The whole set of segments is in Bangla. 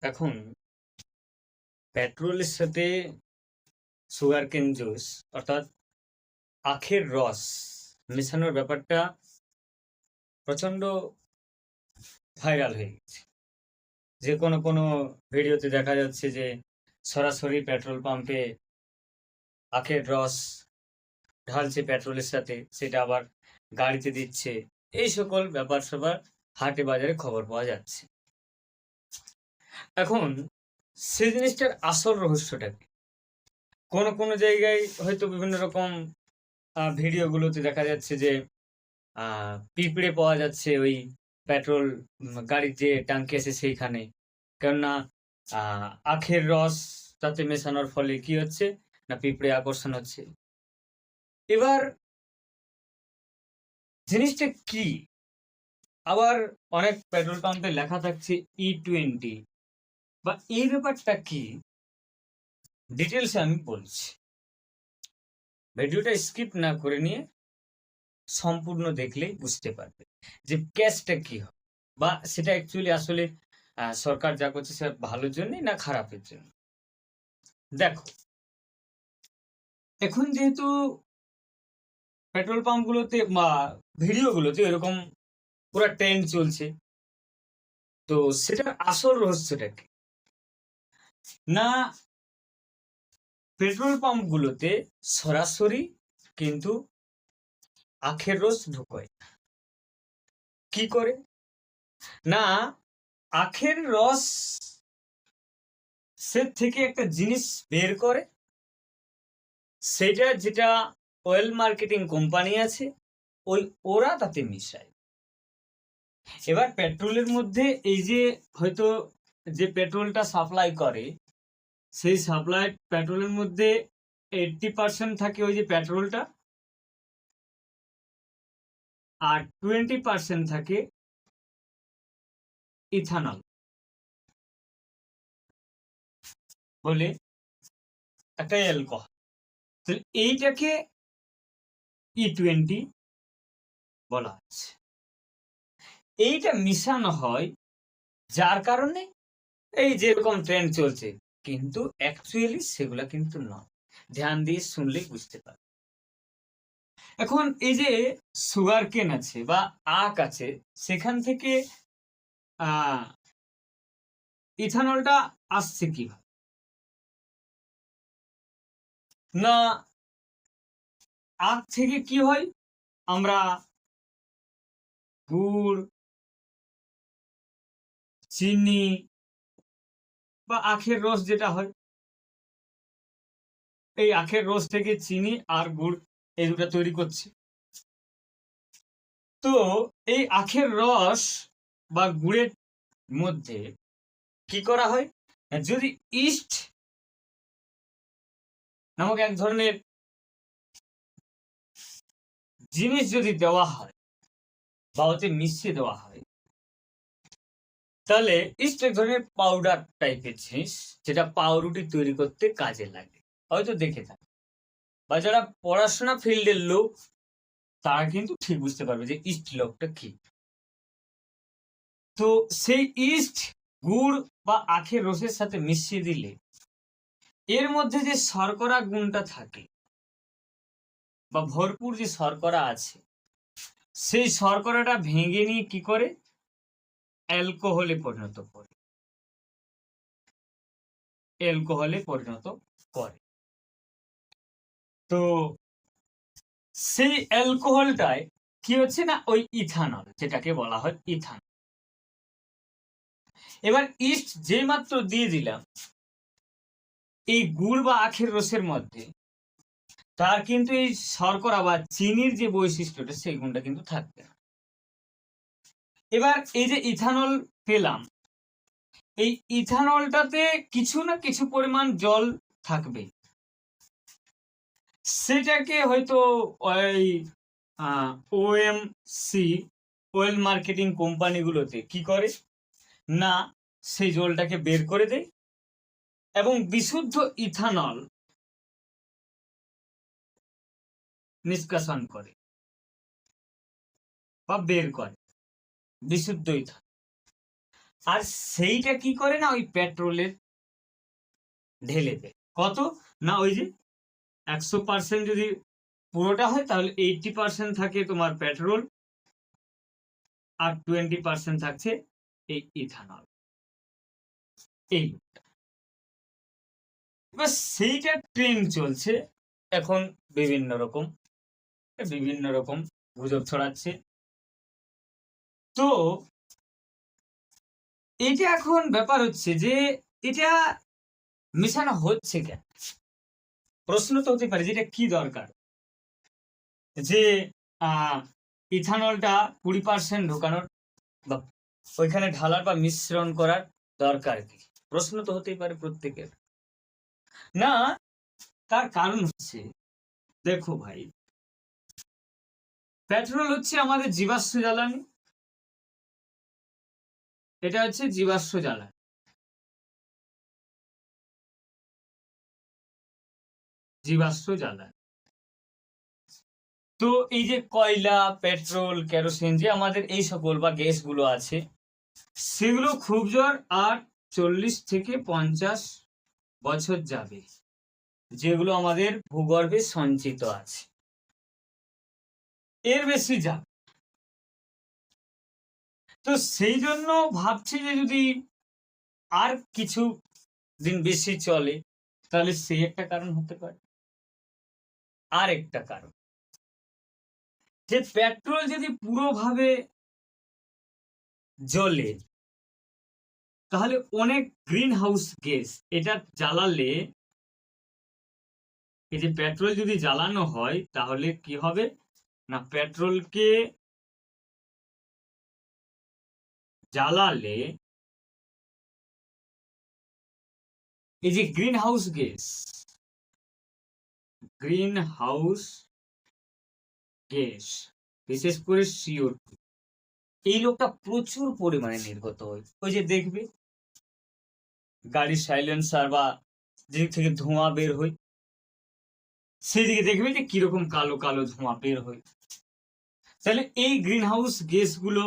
এখন পেট্রোলের সাথে সুগারকেন জুস অর্থাৎ আখের রস মেশানোর ব্যাপারটা প্রচন্ড ভাইরাল হয়ে গেছে। যে কোনো ভিডিওতে দেখা যাচ্ছে যে সরাসরি পেট্রোল পাম্পে আখের রস ঢালছে পেট্রোলের সাথে, সেটা আবার গাড়িতে দিচ্ছে। এই সকল ব্যাপার স্যাপার হাটে বাজারে খবর পাওয়া যাচ্ছে। এখন সেই জিনিসটার আসল রহস্যটা কি? কোনো জায়গায় হয়তো বিভিন্ন রকম ভিডিওগুলোতে দেখা যাচ্ছে যে পিঁপড়ে পাওয়া যাচ্ছে ওই পেট্রোল গাড়ির যে ট্যাঙ্কি আছে সেইখানে। কেননা আখের রস তাতে মেশানোর ফলে কি হচ্ছে না, পিঁপড়ে আকর্ষণ হচ্ছে। এবার জিনিসটা কি? আবার অনেক পেট্রোল পাম্পে লেখা থাকছে E20, বা এই ব্যাপারটা কি ডিটেলসে আমি বলছি। ভিডিওটা স্কিপ না করে নিয়ে সম্পূর্ণ দেখলেই বুঝতে পারবে যে কেসটা কি হয়, বা সেটা অ্যাকচুয়ালি আসলে সরকার যা করছে সেটা ভালোর জন্য না খারাপের জন্য। দেখো, এখন যেহেতু পেট্রোল পাম্পগুলোতে বা ভিডিওগুলোতে এরকম পুরো ট্রেন্ড চলছে, তো সেটার আসল রহস্যটা কি? না, পেট্রোল পাম্পগুলোতে সরাসরি কিন্তু আখের রস ঢোকায়। কি করে? না, আখের রস সে থেকে একটা জিনিস বের করে, সেটা যেটা অয়েল মার্কেটিং কোম্পানি আছে ওরা তাতে মিশায়। এবার পেট্রোলের মধ্যে এই যে হয়তো যে পেট্রোলটা সাপ্লাই করে, সেই সাপ্লাই পেট্রোলের মধ্যে 80% থাকে ওই যে পেট্রোলটা, আর 20% থাকে ইথানল বলে একটা অ্যালকোহল। তো এইটাকে E20 বলা হচ্ছে। এইটা মিশানো হয় যার কারণে এই যেরকম ট্রেন্ড চলছে, কিন্তু অ্যাকচুয়ালি সেগুলা কিন্তু নয়। ধ্যান দিয়ে শুনলেই বুঝতে পারবে। এখন এই যে সুগার কেন আছে বা আখ আছে, সেখান থেকে ইথানলটা আসছে কিভাবে? না, আখ থেকে কি হয়, আমরা গুড়, চিনি বা আখের রস যেটা হয়, এই আখের রস থেকে চিনি আর গুড় এই দুটো তৈরি করছে। তো এই আখের রস বা গুড়ের মধ্যে কি করা হয়, যদি ইস্ট নামক এক ধরনের জিনিস যদি দেওয়া হয় বা ওতে মিশিয়ে দেওয়া হয়, তাহলে ইস্ট এক ধরনের পাউডার টাইপের জিনিস, যেটা পাউরুটি তৈরি করতে কাজে লাগে। হয়তো দেখে থাকে, বা যারা পড়াশোনা ফিল্ডের লোক তারা কিন্তু ঠিক বুঝতে পারবে যে ইস্ট লোকটা কি। তো সেই ইস্ট গুড় বা আখের রসের সাথে মিশিয়ে দিলে এর মধ্যে যে শর্করা গুণটা থাকে বা ভরপুর যে শর্করা আছে, সেই শর্করাটা ভেঙে নিয়ে কি করে অ্যালকোহলে পরিণত করে, তো সেই অ্যালকোহলটায় কি হচ্ছে না, ওই ইথানল যেটাকে বলা হয় ইথানল। এবার ইস্ট যে মাত্র দিয়ে দিলাম এই গুড় বা আখের রসের মধ্যে, তার কিন্তু এই শর্করা বা চিনির যে বৈশিষ্ট্যটা সেই গুণটা কিন্তু থাকবে না। এবার এই যে ইথানল পেলাম, এই ইথানলটাতে কিছু না কিছু পরিমাণ জল থাকবে। সেটাকে হয়তো ওই OMC অয়েল মার্কেটিং কোম্পানিগুলোতে কি করে না, সেই জলটাকে বের করে দেয় এবং বিশুদ্ধ ইথানল নিষ্কাশন করে বা বের করে বিশুদ্ধ ইথানল। আর সেইটা কি করে না ওই পেট্রোলের ঢেলে দেয়। কত না ওই যে 100% যদি পুরোটা হয় তাহলে 80% থাকে তোমার পেট্রোল আর 20% থাকছে এই ইথানল। এই এবার সেইটা ট্রেন্ড চলছে এখন বিভিন্ন রকম গুজব ছড়াচ্ছে। তো এটা এখন ব্যাপার হচ্ছে যে এটা মেশানো হচ্ছে কেন? প্রশ্ন তো হতে পারে যেটা কি দরকার যে ইথানলটা 20% ঢোকানোর বা ওইখানে ঢালার বা মিশ্রণ করার দরকার কি? প্রশ্ন তো হতেই পারে প্রত্যেকের। না, তার কারণ হচ্ছে দেখো ভাই, পেট্রোল হচ্ছে আমাদের জীবাশ্ম জ্বালানি। এটা হচ্ছে জীবাশ্ম জ্বালানি। তো এই যে কয়লা, পেট্রোল, কেরোসিন যে আমাদের এই সকল বা গ্যাস গুলো আছে সেগুলো খুব জোর আর 40 থেকে 50 বছর যাবে, যেগুলো আমাদের ভূগর্ভে সঞ্চিত আছে, এর বেশি যাবে। তো সেই জন্য ভাবছি যে যদি আর কিছু দিন বেশি চলে তাহলে সেই একটা কারণ হতে পারে। আর একটা কারণ যে পেট্রোল যদি পুরোভাবে জ্বলে তাহলে অনেক গ্রিন হাউস গ্যাস এটা জ্বালালে, এই যে পেট্রোল যদি জ্বালানো হয় তাহলে কি হবে না, পেট্রোলকে জ্বালালে এই যে গ্রিন হাউস গ্যাস বিশেষ করে CO2 এই লোকটা প্রচুর পরিমাণে নির্গত হয়। ওই যে দেখবে গাড়ির সাইলেন্সার বা যেদিক থেকে ধোঁয়া বের হয় সেদিকে দেখবে যে কিরকম কালো কালো ধোঁয়া বের হয়। তাহলে এই গ্রিন হাউস গ্যাস গুলো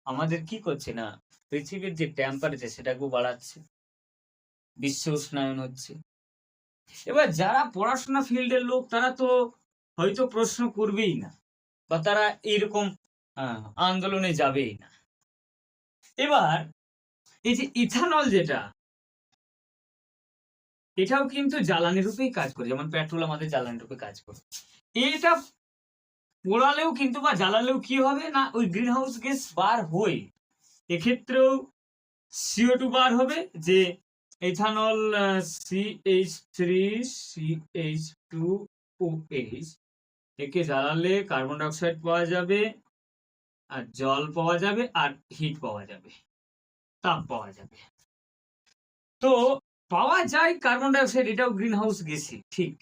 আমাদের কি করছে না, পৃথিবীর যে টেম্পারেচার সেটাকেও বাড়াচ্ছে, বিশ্ব উষ্ণায়ন হচ্ছে। এবার যারা পড়াশোনা ফিল্ডের লোক তারা তো হয়তো প্রশ্ন করবেই না বা তারা এরকম আন্দোলনে যাবেই না। এবার এই যে ইথানল যেটা, এটাও কিন্তু জ্বালানি রূপেই কাজ করে, যেমন পেট্রোল আমাদের জ্বালানি রূপে কাজ করে। এটা পোড়ালেও কিন্তু বা জ্বালালেও কি হবে না, ওই গ্রিন হাউস গ্যাস বার হয়, এক্ষেত্রেও CO2 বার হবে, যে ইথানল CH3CH2OH, একে জ্বালালে কার্বন ডাইঅক্সাইড পাওয়া যাবে আর জল পাওয়া যাবে আর হিট পাওয়া যাবে, তাপ পাওয়া যাবে। তো পাওয়া যায় কার্বন ডাইঅক্সাইড, এটাও গ্রিন হাউস গ্যাসই ঠিক,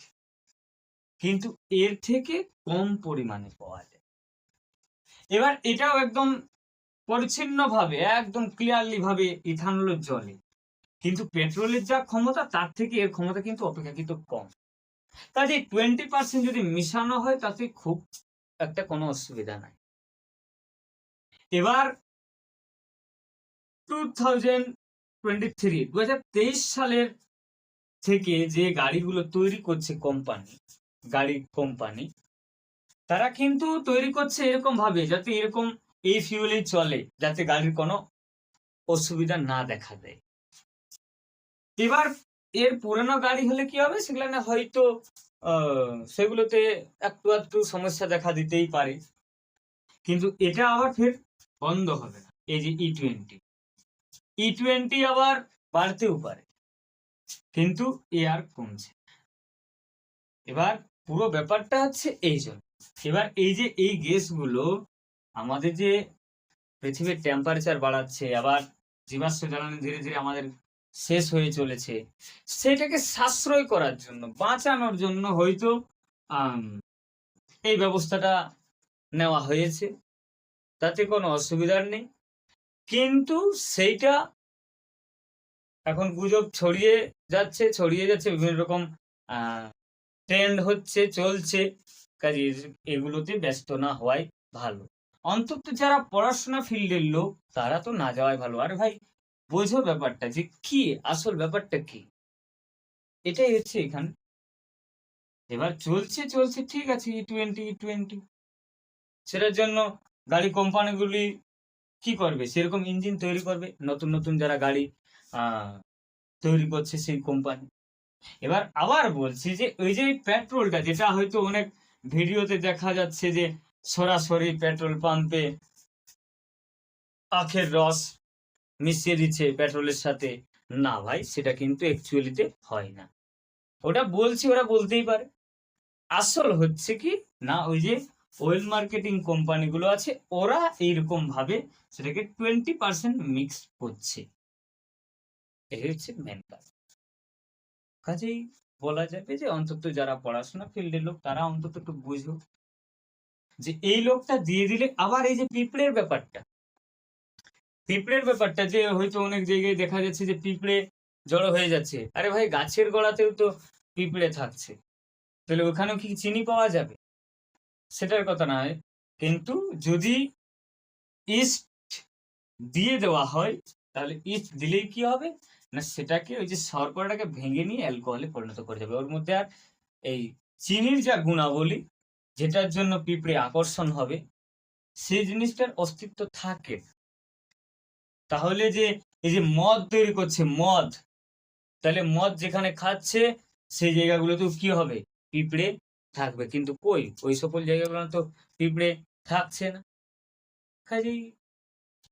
কিন্তু এর থেকে কম পরিমাণে পাওয়া যায়। এবার এটাও একদম পরিচ্ছিন্নভাবে একদম ক্লিয়ারলি ভাবে ইথানল জ্বলে, কিন্তু পেট্রোলের যা ক্ষমতা তার থেকে এর ক্ষমতা কিন্তু অপেক্ষাকৃত কম। কাজে 20% যদি মিশানো হয় তাতে খুব একটা কোনো অসুবিধা নাই। এবার 2023 সালের থেকে যে গাড়িগুলো তৈরি করছে গাড়ি কোম্পানি, তারা কিন্তু তৈরি করছে এরকম ভাবে যাতে এরকম এই ফিউলেই চলে, যাতে গাড়ির কোনো অসুবিধা না দেখা দেয়। এবার এর পুরানো গাড়ি হলে কি হবে, সেগুলো না হয়তো সেগুলোতে একটু একটু সমস্যা দেখা দিতেই পারে, কিন্তু এটা আবার ফের বন্ধ হবে না। এই যে E20 আবার বাড়তেও পারে, কিন্তু এ আর কমছে। এবার পুরো ব্যাপারটা হচ্ছে এই জন্য। এবার এই যে এই গ্যাসগুলো আমাদের যে পৃথিবীর টেম্পারেচার বাড়াচ্ছে, আবার জীবাশ্ম জ্বালানি ধীরে ধীরে আমাদের শেষ হয়ে চলেছে, সেটাকে সাশ্রয় করার জন্য, বাঁচানোর জন্য হয়তো এই ব্যবস্থাটা নেওয়া হয়েছে, তাতে কোনো অসুবিধার নেই। কিন্তু সেইটা এখন গুজব ছড়িয়ে যাচ্ছে বিভিন্ন রকম ট্রেন্ড হচ্ছে, চলছে, কাজে এগুলোতে ব্যস্ত না হওয়াই ভালো। অন্তত যারা পড়াশোনা ফিল্ডের লোক তারা তো না যাওয়াই ভালো। আর ভাই বোঝো ব্যাপারটা যে কি আসল ব্যাপারটা কি, এটাই হচ্ছে এখানে। এবার চলছে ঠিক আছে, E20 সেটার জন্য গাড়ি কোম্পানিগুলি কি করবে, সেরকম ইঞ্জিন তৈরি করবে, নতুন নতুন যারা গাড়ি তৈরি করছে সেই কোম্পানি। এবার আবার বলছি যে ওই যে পেট্রোলটা, যেটা হয়তো অনেক ভিডিওতে দেখা যাচ্ছে যে সরাসরি পেট্রোল পাম্পে আখের রস মিশিয়ে দিচ্ছে পেট্রোলের সাথে, না ভাই সেটা কিন্তু অ্যাকচুয়ালিতে হয় না। ওটা বলছি, ওরা বলতেই পারে। আসল হচ্ছে কি না, ওই যে অয়েল মার্কেটিং কোম্পানিগুলো আছে, ওরা এইরকম ভাবে সেটাকে 20% মিক্স করছে, এই হচ্ছে মেন কাজ। কাজেই বলা যাবে যে অন্তত যারা পড়াশোনা ফিল্ডের লোক তারা অন্তত একটু বুঝো যে এই লোকটা দিয়ে দিলে। আবার এই যে পিঁপড়ের ব্যাপারটা যে হয়তো অনেক জায়গায় দেখা যাচ্ছে যে পিঁপড়ে জড়ো হয়ে যাচ্ছে, আরে ভাই গাছের গোড়াতেও তো পিঁপড়ে থাকছে, তাহলে ওখানেও কি চিনি পাওয়া যাবে? সেটার কথা নয়, কিন্তু যদি ইস্ট দিয়ে দেওয়া হয়, তাহলে ইস্ট দিলেই কি হবে না, সেটাকে ওই যে শর্করাটাকে ভেঙে নিয়ে অ্যালকোহলে পরিণত করে যাবে। ওর মধ্যে আর এই চিনির যা গুণাবলী, যেটার জন্য পিঁপড়ে আকর্ষণ হবে, সেই জিনিসটার অস্তিত্ব থাকে। তাহলে যে এই যে মদ তৈরি করছে, মদ, তাহলে মদ যেখানে খাচ্ছে সেই জায়গাগুলোতেও কি হবে, পিঁপড়ে থাকবে। কিন্তু কই, ওই সকল জায়গাগুলো তো পিঁপড়ে থাকছে না। কাজেই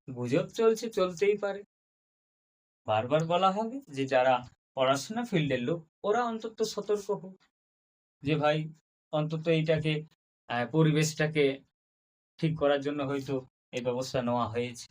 গুজব চলছে, চলতেই পারে। বারবার বলা হবে যে যারা পড়াশোনা ফিল্ডের লোক ওরা অন্তত সতর্ক হোক, যে ভাই অন্তত এইটাকে পরিবেশটাকে ঠিক করার জন্য হয়তো এই ব্যবস্থা নেওয়া হয়েছে।